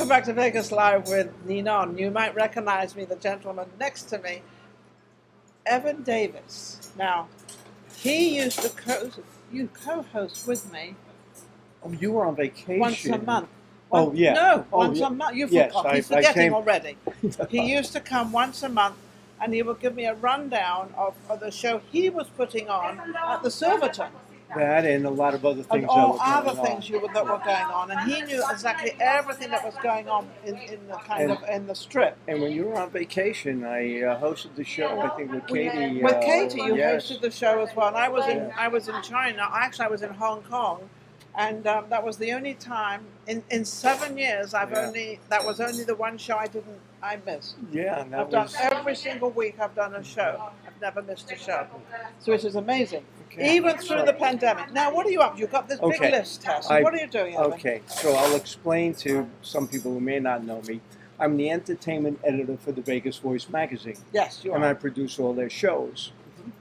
Welcome back to Vegas Live with Ninon. You might recognize me, the gentleman next to me, Evan Davis. Now, he used to co-host with me. Oh, you were on vacation. Once a month. Yeah. No, once a month. You forgot. Yes, He's forgetting already. He used to come once a month, and he would give me a rundown of the show he was putting on at the Silverton. That and a lot of other things. And all other things that were going on, and he knew exactly everything that was going on in the strip. And when you were on vacation, I hosted the show. I think with Katie. With Katie, you yes. hosted the show as well. And I was in China. Actually, I was in Hong Kong, and that was the only time in 7 years that was only the one show I missed. Yeah, and I've done every single week. I've done a show. I've never missed a show, so it is amazing. Okay. Even through the pandemic. Now, what are you up to? You've got this big list, Tess. What are you doing, Evan? Okay, so I'll explain to some people who may not know me. I'm the entertainment editor for the Vegas Voice magazine. Yes, you are. And I produce all their shows.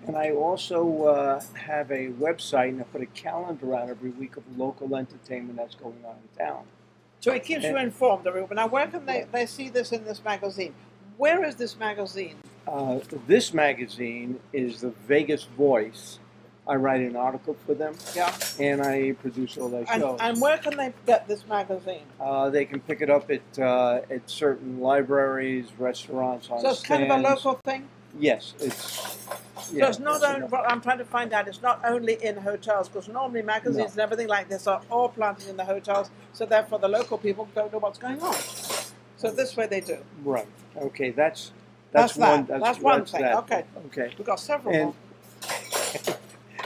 And I also have a website, and I put a calendar out every week of local entertainment that's going on in town. So it keeps you informed, everyone. Now, where can they see this in this magazine? Where is this magazine? This magazine is the Vegas Voice. I write an article for them, and I produce all their shows. And where can they get this magazine? They can pick it up at certain libraries, restaurants, on So it's stands. kind of a local thing? Yes, So it's not only, what I'm trying to find out, it's not only in hotels, because normally magazines and everything like this are all planted in the hotels, so therefore the local people don't know what's going on. So this way they do. Right. Okay, that's one thing. That. Okay. We've got several more.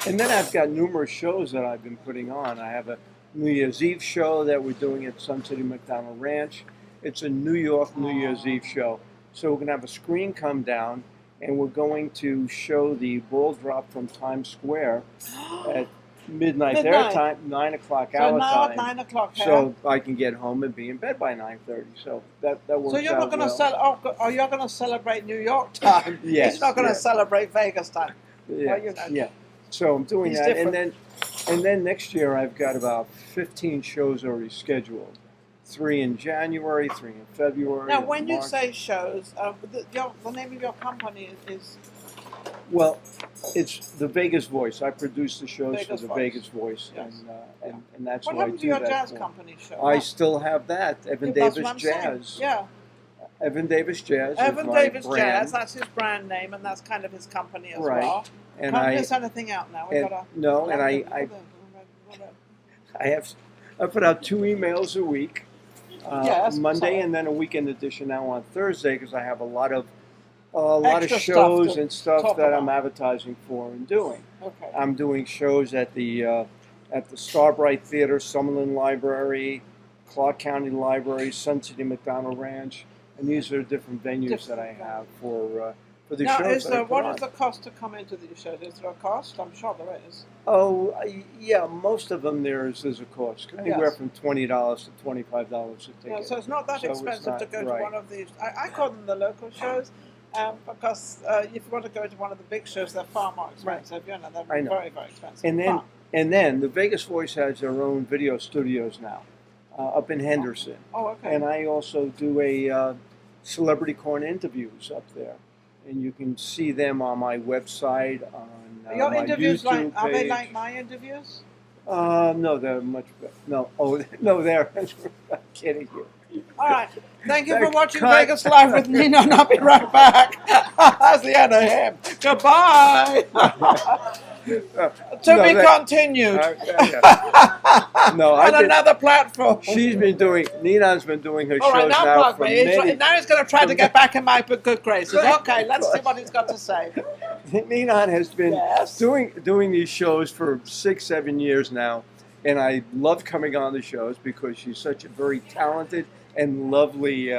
And then I've got numerous shows that I've been putting on. I have a New Year's Eve show that we're doing at Sun City McDonald Ranch. It's a New York New Year's Eve show. So we're going to have a screen come down, and we're going to show the ball drop from Times Square at midnight their time, 9 o'clock our time. 9 o'clock here. So I can get home and be in bed by 9:30. So that works. So you're not going to you're going to celebrate New York time. Yes. He's not going to celebrate Vegas time. Yeah. Well, Yeah. So I'm doing that, different. and then next year I've got about 15 shows already scheduled. 3 in January, 3 in February. Now, when you March. say shows, the name of your company is? Well, it's the Vegas Voice. I produce the shows for the Vegas Voice, Yes. and that's What what I happened do to your that jazz for. company show? I still have that, Evan That's Davis what I'm Jazz. saying. Yeah. Evan Davis Jazz. Evan is my Davis brand. Jazz, that's his brand name, and that's kind of his company as well. And Can't miss anything out now. I put out 2 emails a week, Monday and then a weekend edition now on Thursday, because I have a lot of shows and stuff that I'm advertising for and doing. Okay. I'm doing shows at the Starbright Theater, Summerlin Library, Clark County Library, Sun City McDonald Ranch, and these are different venues that I have for the shows. Now, what is the cost to come into these shows? Is there a cost? I'm sure there is. Oh, yeah, most of them there's a cost. Anywhere from $20 to $25 a ticket. Yeah, so it's not that expensive to go to one of these. I call them the local shows because if you want to go to one of the big shows, they're far more expensive. You know, they're very, very expensive. And then the Vegas Voice has their own video studios now up in Henderson. Oh, okay. And I also do a Celebrity Corner interviews up there. And you can see them on my website, on your my interviews YouTube are they page. like my interviews? No, they're much better. No, they're. I'm kidding you. All right. Thank you for watching Vegas Live with Ninon. I'll be right back. That's the end of him. Goodbye. To be continued. On another platform. Ninon's been doing her shows now now for many. Now he's going to try to get back in my good graces. Okay, let's see what he's got to say. Ninon has been doing these shows for 6-7 years now, and I love coming on the shows because she's such a very talented and lovely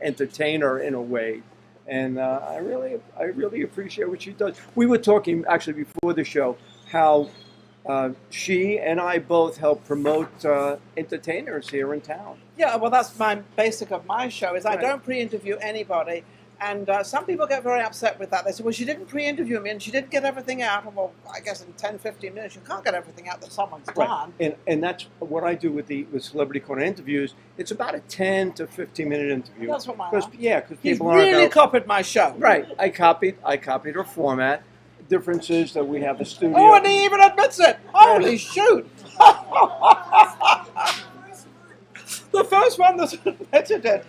entertainer in a way. And I really appreciate what she does. We were talking actually before the show how she and I both help promote entertainers here in town. Yeah, well, that's my basic of my show is I don't pre-interview anybody, And some people get very upset with that. They say, well, she didn't pre-interview me and she didn't get everything out. Well, I guess in 10, 15 minutes, you can't get everything out that someone's done. And that's what I do with Celebrity Corner interviews. It's about a 10 to 15-minute interview. That's what mine because He's people aren't really copied my show. Right. I copied her format. The difference is that we have a studio. Oh, and he even admits it. Holy shoot. The first one that's admitted it.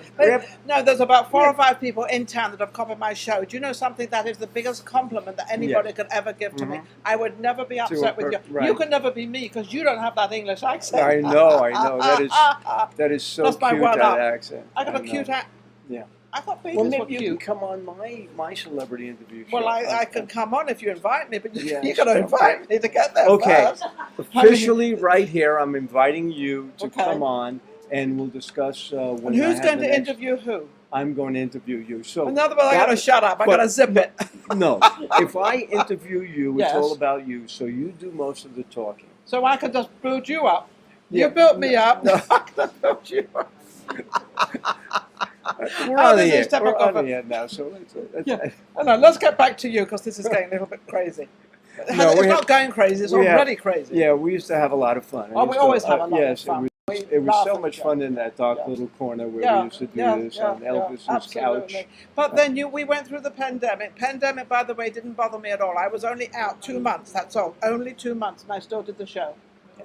No, there's about 4 or 5 people in town that have copied my show. Do you know something? That is the biggest compliment that anybody could ever give to me. I would never be upset with you. Right. You could never be me because you don't have that English accent. I know. That is so that's cute, that accent. I got a cute accent. Yeah. I thought babies well, were maybe cute. you can come on my celebrity interview show. Well, I can come on if you invite me, but yes, you got to invite me to get there first. Officially, right here, I'm inviting you to come on, and we'll discuss. And who's going to interview who? I'm going to interview you. So in other words, I got to shut up. I got to zip it. No, if I interview you, it's all about you. So you do most of the talking. So I can just build you up. You built me up. No. I can build you up. We're on the air now, so let's get back to you because this is getting a little bit crazy. It's not going crazy; it's already crazy. Yeah, we used to have a lot of fun. Oh, we always have a lot of fun. It was so much fun in that dark little corner where we used to do this on Elvis's couch. But then we went through the pandemic. Pandemic, by the way, didn't bother me at all. I was only out 2 months. That's all. Only 2 months, and I still did the show.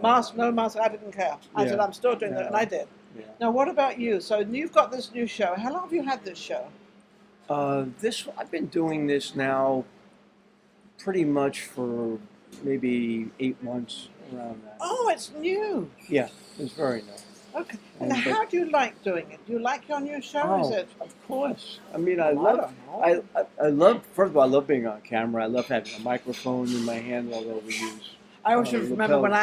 Mask, no mask, I didn't care. I said I'm still doing that, and I did. Yeah. Now, what about you? So you've got this new show. How long have you had this show? I've been doing this now pretty much for maybe 8 months, around that. Oh, it's new. Yeah, it's very new. Okay. And how do you like doing it? Do you like your new show? Oh, is it? Of course. I mean, I love. First of all, I love being on camera. I love having a microphone in my hand, although we use. I always remember when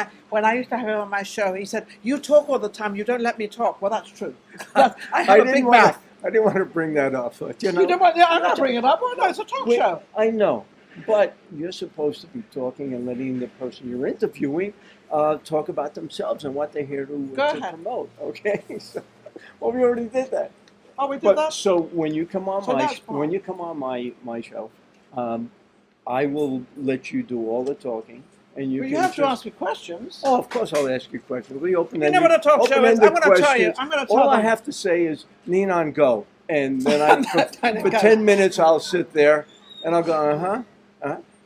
I used to have him on my show. He said, "You talk all the time. You don't let me talk." Well, that's true. I have a big mouth. I didn't want to bring that up, but you don't want. I'm not bringing it up. Oh, no, it's a talk show. I know, but you're supposed to be talking and letting the person you're interviewing talk about themselves and what they're here to promote. Okay, well, we already did that. Oh, we did that. So when you come on my show, I will let you do all the talking. And you have to ask me questions. Oh, of course I'll ask you questions. We open. You know what a talk show is? I'm going to tell you. All I have to say is, Ninon, go. And then for 10 minutes I'll sit there and I'll go,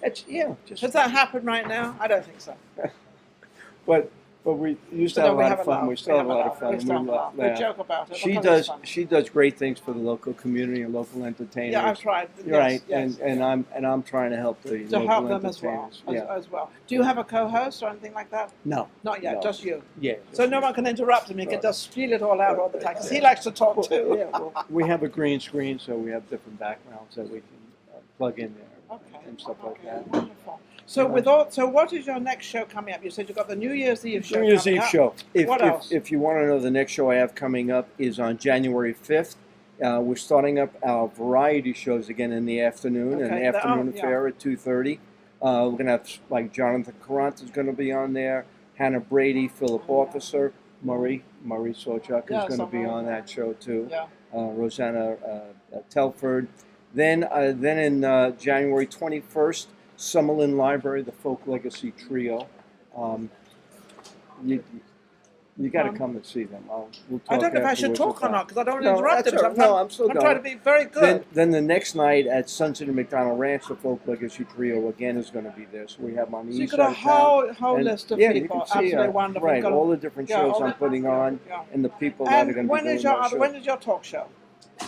Does that happen right now? I don't think so. But we used to have a lot of fun. We still have a lot of fun. We joke about it. She does great things for the local community and local entertainers. Yeah, I've tried. Right, and I'm trying to help the local them as well. Do you have a co-host or anything like that? No, not yet. No. Just you. Yeah. So no one can interrupt him. He can just spiel it all out all the time because he likes to talk too. Yeah. Well, we have a green screen, so we have different backgrounds that we can plug in there and stuff like that. Wonderful. So what is your next show coming up? You said you've got the New Year's Eve show. New Year's Eve show. What else? If you want to know, the next show I have coming up is on January 5th. We're starting up our variety shows again in the afternoon, an afternoon affair at 2:30. We're going to have, like, Jonathan Carant is going to be on there, Hannah Brady, Philip Officer, Murray Sawchuk is going to be on that show too, Rosanna Telford. Then in January 21st, Summerlin Library, the Folk Legacy Trio. You got to come and see them. We'll talk. I don't know if I should talk or not because I don't want to interrupt them. I'm still going. I'm trying to be very good. Then the next night at Sunset and McDonald Ranch, the Folk Legacy Trio again is going to be there. So we have on the east side. So you've got a whole list of people. Absolutely wonderful. Right, all the different shows I'm putting on and the people that are going to be doing that show. When is your talk show?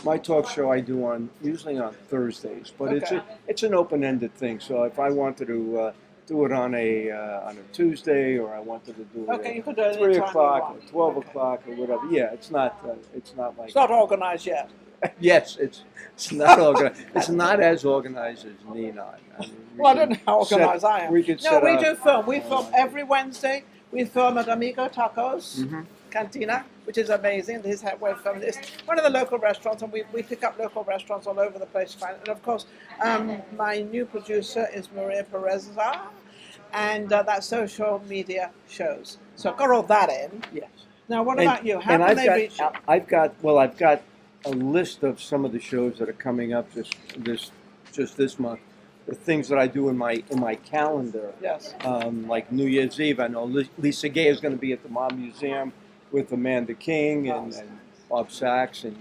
My talk show I do usually on Thursdays, but it's an open-ended thing. So if I wanted to do it on a Tuesday, or I wanted to do it at 3 o'clock or 12 o'clock or whatever. Yeah, it's not like it's not organized yet. Yes, it's not organized. It's not as organized as Ninon. I don't know how organized I am. We do film. We film every Wednesday. We film at Amigo Tacos Cantina, which is amazing. His way of filming. It's one of the local restaurants, and we pick up local restaurants all over the place to find it. And of course, my new producer is Pureza, and that's social media shows. So I've got all that in. Yes. Now, what about you? How can they reach you? I've got a list of some of the shows that are coming up just this month. The things that I do in my calendar. Yes. Like New Year's Eve, I know Lisa Gay is going to be at the Mob Museum with Amanda King and Bob Sachs and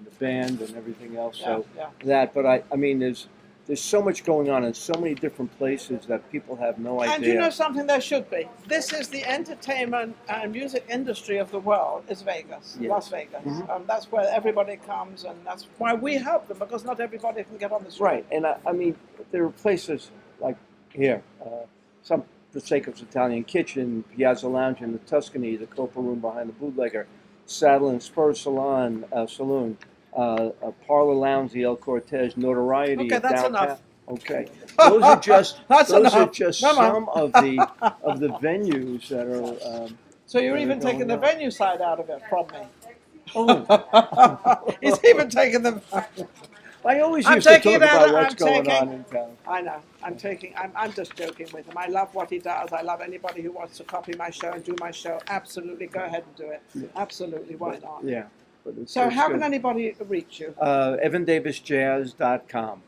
the band and everything else. So that, but I mean, there's so much going on in so many different places that people have no idea. And you know something, there should be. This is the entertainment and music industry of the world, is Vegas, Yes. Las Vegas. Mm-hmm. That's where everybody comes, and that's why we help them, because not everybody can get on the street. Right, and I mean, there are places like here, some Prosecco's Italian Kitchen, Piazza Lounge in the Tuscany, the Copa Room behind the Bootlegger, Saddle and Spur Saloon, Parlor Lounge, the El Cortez, Notoriety. Okay, that's downtown. enough. Okay, those are just Enough. some of the venues that are. So you're that even are taking the going on. venue side out of it from me. Oh. He's even taking them. I always I'm used to taking talk it out. about what's I'm going taking- on in town. I know. I'm just joking with him. I love what he does. I love anybody who wants to copy my show and do my show. Absolutely, go ahead and do it. Yeah. Absolutely, why not? Yeah. But it's, So it's how good. can anybody reach you? EvanDavisJazz.com.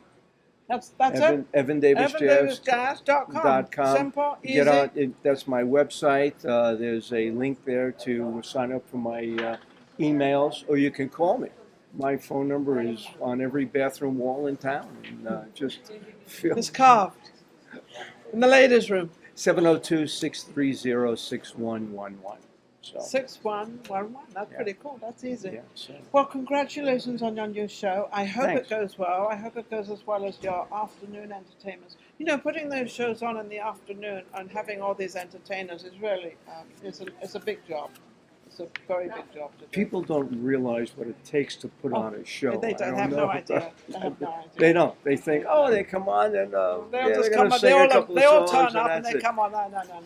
That's Evan, it. EvanDavisJazz.com. EvanDavisJazz.com. Simple, easy. Get on. That's my website. There's a link there to sign up for my emails, or you can call me. My phone number is on every bathroom wall in town. And, just feel It's carved in the ladies' room. 702-630-6111. So, 6111. That's Yeah. pretty cool. That's easy. yeah, so. Well, congratulations on your new show. I hope Thanks. it goes well. I hope it goes as well as your afternoon entertainments. You know, putting those shows on in the afternoon and having all these entertainers is really it's a big job. It's a very big job to do. People don't realize what it takes to put on a show. They I don't have no know. idea. They have no idea. They don't. They think, oh, they come on and They'll yeah, just they're come gonna on. sing a couple They all of turn songs up and and they that's it. come on. No. They it's don't-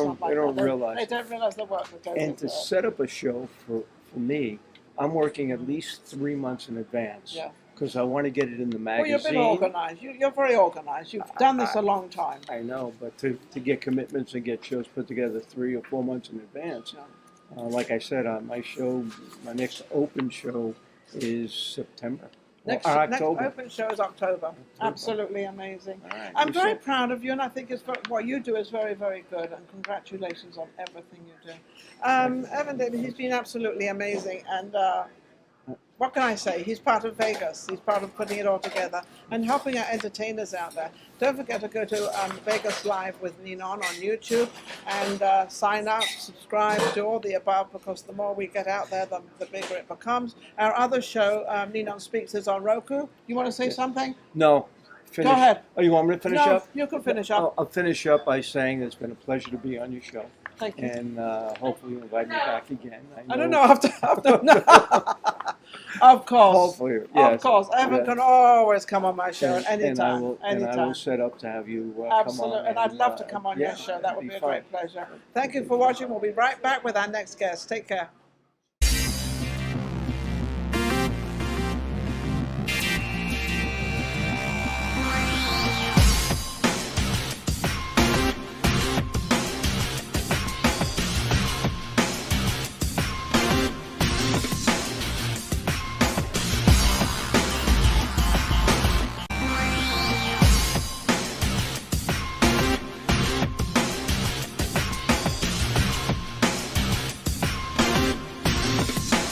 not like they don't that. realize. They don't realize the work that goes And into to it. set up a show for me, I'm working at least 3 months in advance. Yeah. Because I want to get it in the Well, magazine. you've been organized. You're very organized. You've done this a long time. I know, but to get commitments and get shows put together 3 or 4 months in advance. Yeah. Like I said, my next open show is September. Next October. open show is October. Absolutely amazing. All right, I'm you very said- proud of you, and I think what you do is very, very good. And congratulations on everything you do. Evan Davis, he's been absolutely amazing, and what can I say? He's part of Vegas. He's part of putting it all together and helping our entertainers out there. Don't forget to go to Vegas Live with Ninon on YouTube and sign up, subscribe, do all the above, because the more we get out there, the bigger it becomes. Our other show, Ninon Speaks, is on Roku. You want to say something? No. Finish. Go ahead. Oh, you want me to finish No, up? you can finish up. I'll finish up by saying it's been a pleasure to be on your show. Thank you. And hopefully you'll invite me back again. I don't know after no. Of course. Hopefully, yes. Of course. Evan Yeah. can always come on my show at any and I time. will, Anytime. And I will set up to have you Absolutely. come on. And I'd love to come on yeah, your show. That would it'd be a fun. great pleasure. Thank you for watching. We'll be right back with our next guest. Take care.